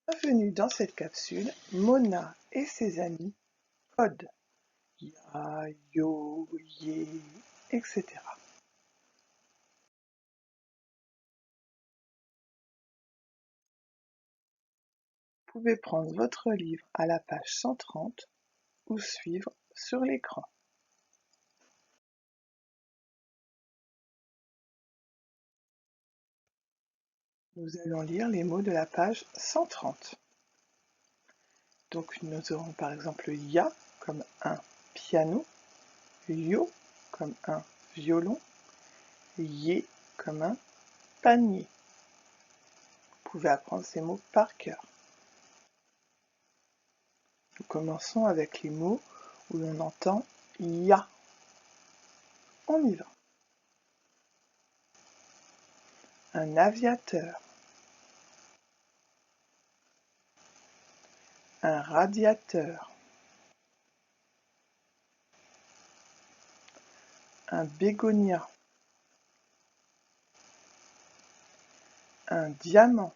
Bienvenue dans cette capsule, Mona et ses amis codent ya, yo, yé, etc. Vous pouvez prendre votre livre à la page 130 ou suivre sur l'écran. Nous allons lire les mots de la page 130. Donc nous aurons par exemple ya comme un piano, yo comme un violon, yé comme un panier. Vous pouvez apprendre ces mots par cœur. Nous commençons avec les mots où l'on entend ya. On y va. Un aviateur, un radiateur, un bégonia, un diamant,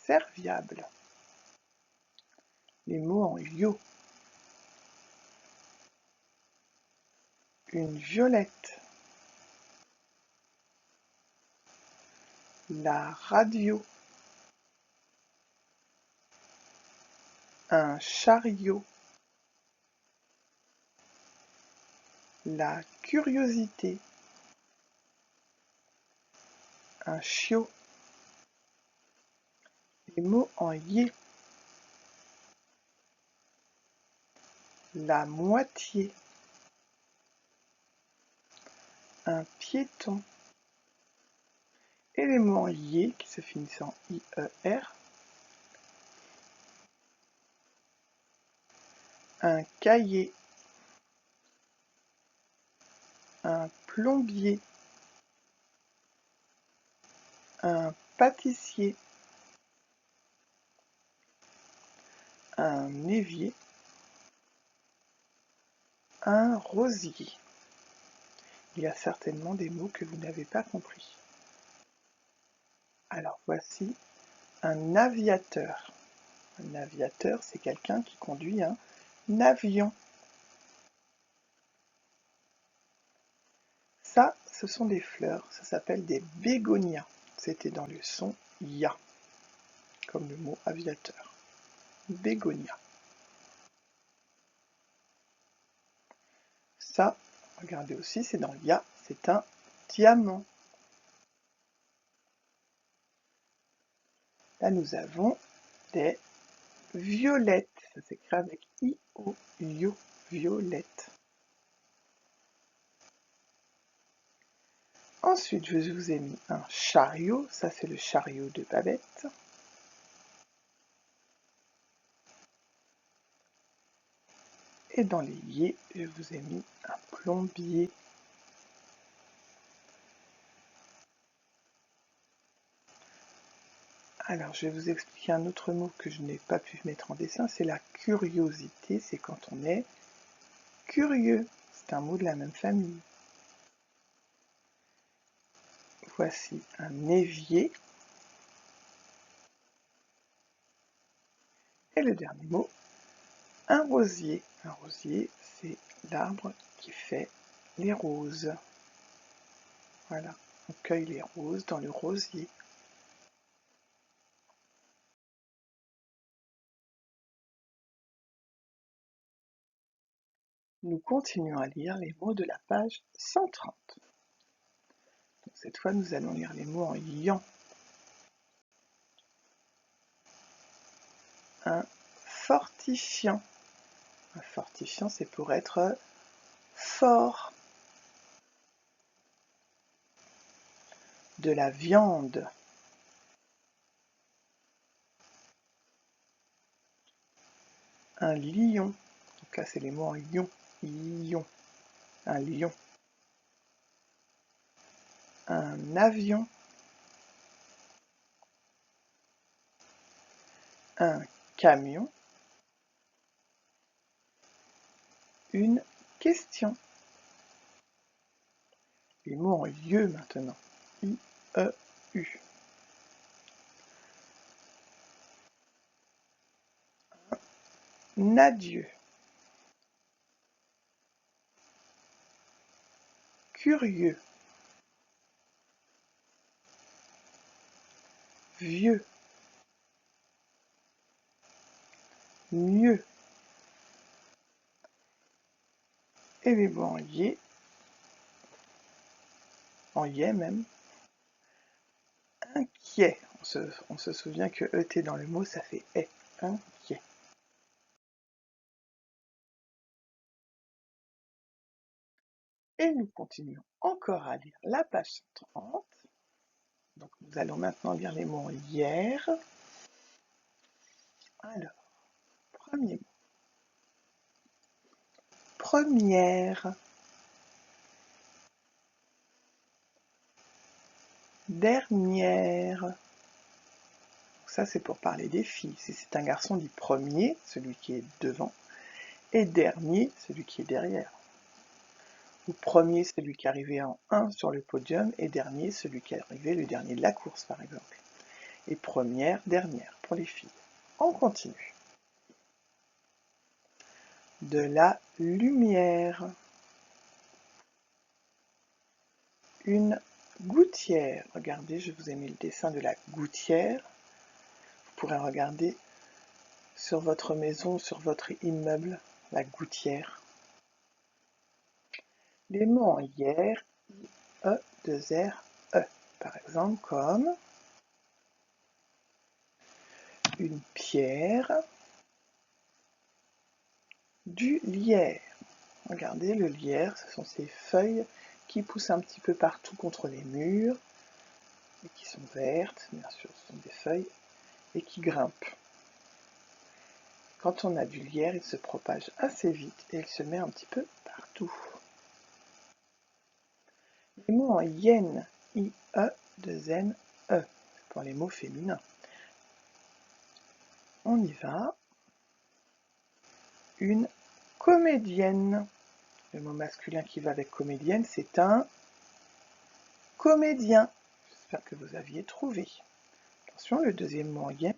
serviable. Les mots en yo. Une violette, la radio, un chariot, la curiosité, un chiot. Les mots en yé. La moitié, un piéton. Et les mots en yé qui se finissent en IER. Un cahier, un plombier, un pâtissier, un évier, un rosier. Il y a certainement des mots que vous n'avez pas compris. Alors voici un aviateur. Un aviateur, c'est quelqu'un qui conduit un avion. Ça, ce sont des fleurs, ça s'appelle des bégonias. C'était dans le son ya, comme le mot aviateur. Bégonia. Ça, regardez aussi, c'est dans ya, c'est un diamant. Là, nous avons des violettes. Ça s'écrit avec I-O, yo, violette. Ensuite, je vous ai mis un chariot. Ça, c'est le chariot de Babette. Et dans les yés, je vous ai mis un plombier. Alors, je vais vous expliquer un autre mot que je n'ai pas pu mettre en dessin, c'est la curiosité, c'est quand on est curieux. C'est un mot de la même famille. Voici un évier. Et le dernier mot, un rosier. Un rosier, c'est l'arbre qui fait les roses. Voilà, on cueille les roses dans le rosier. Nous continuons à lire les mots de la page 130. Donc cette fois, nous allons lire les mots en yan. Un fortifiant. Un fortifiant, c'est pour être fort. De la viande. Un lion. Donc là, c'est les mots en ion. Lion. Un lion. Un avion. Un camion. Une question. Les mots en yeux maintenant. I-E. U. Adieu. Curieux. Vieux. Mieux. Et les mots en yé même. Inquiet. On se souvient que ET dans le mot, ça fait est. Inquiet. Et nous continuons encore à lire la page 30. Donc nous allons maintenant lire les mots hier. Alors, premier mot. Première. Dernière. Ça, c'est pour parler des filles. Si c'est un garçon, on dit premier, celui qui est devant, et dernier, celui qui est derrière. Ou premier, celui qui est arrivé en 1 sur le podium, et dernier, celui qui est arrivé le dernier de la course, par exemple. Et première, dernière, pour les filles. On continue. De la lumière. Une gouttière. Regardez, je vous ai mis le dessin de la gouttière. Vous pourrez regarder sur votre maison, sur votre immeuble, la gouttière. Les mots en hier, I, E, 2 R, E. Par exemple, comme une pierre, du lierre. Regardez, le lierre, ce sont ces feuilles qui poussent un petit peu partout contre les murs, et qui sont vertes, bien sûr, ce sont des feuilles, et qui grimpent. Quand on a du lierre, il se propage assez vite et il se met un petit peu partout. Les mots en yen, I-E, 2-N-E, pour les mots féminins. On y va. Une comédienne. Le mot masculin qui va avec comédienne, c'est un comédien. J'espère que vous aviez trouvé. Attention, le deuxième mot en yen.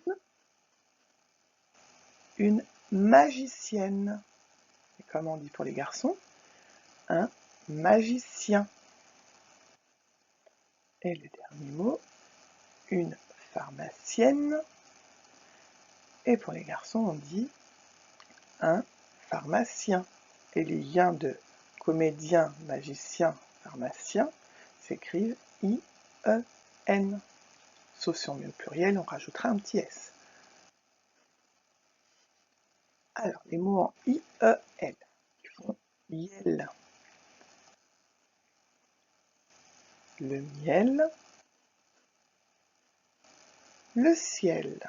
Une magicienne. Et comme on dit pour les garçons, un magicien. Et le dernier mot, une pharmacienne. Et pour les garçons, on dit un pharmacien. Et les liens de comédien, magicien, pharmacien s'écrivent I-E-N. Sauf si on met au pluriel, on rajoutera un petit S. Alors, les mots en I-E-L font IEL. Le miel, le ciel.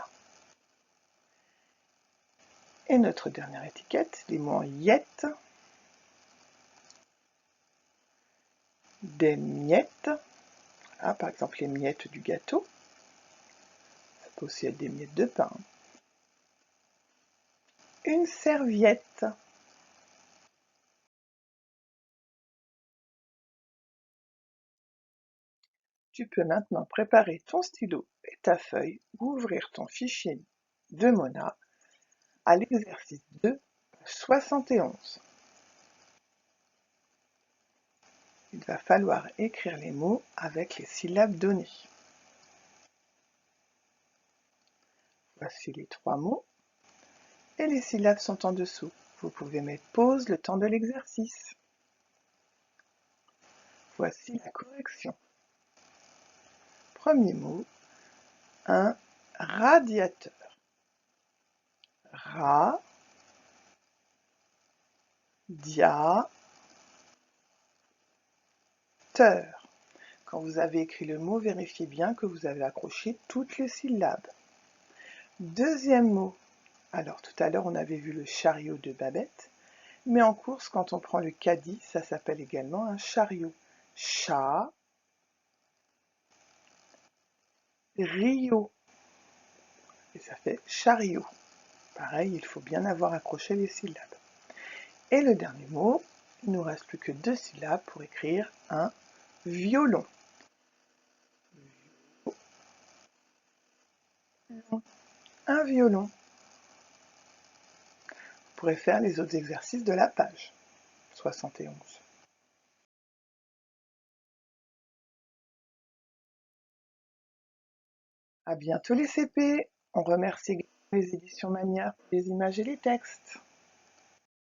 Et notre dernière étiquette, les mots en yet, des miettes. Voilà, par exemple, les miettes du gâteau. Ça peut aussi être des miettes de pain. Une serviette. Tu peux maintenant préparer ton stylo et ta feuille ou ouvrir ton fichier de Mona à l'exercice 2, 71. Il va falloir écrire les mots avec les syllabes données. Voici les 3 mots et les syllabes sont en dessous. Vous pouvez mettre pause le temps de l'exercice. Voici la correction. Premier mot, un radiateur. Ra, dia, teur. Quand vous avez écrit le mot, vérifiez bien que vous avez accroché toutes les syllabes. Deuxième mot. Alors tout à l'heure on avait vu le chariot de Babette, mais en course quand on prend le caddie, ça s'appelle également un chariot. Chat, rio, et ça fait chariot. Pareil, il faut bien avoir accroché les syllabes. Et le dernier mot, il ne nous reste plus que 2 syllabes pour écrire un violon. violon. Un violon. Vous pourrez faire les autres exercices de la page 71. À bientôt les CP. On remercie les éditions Manière pour les images et les textes.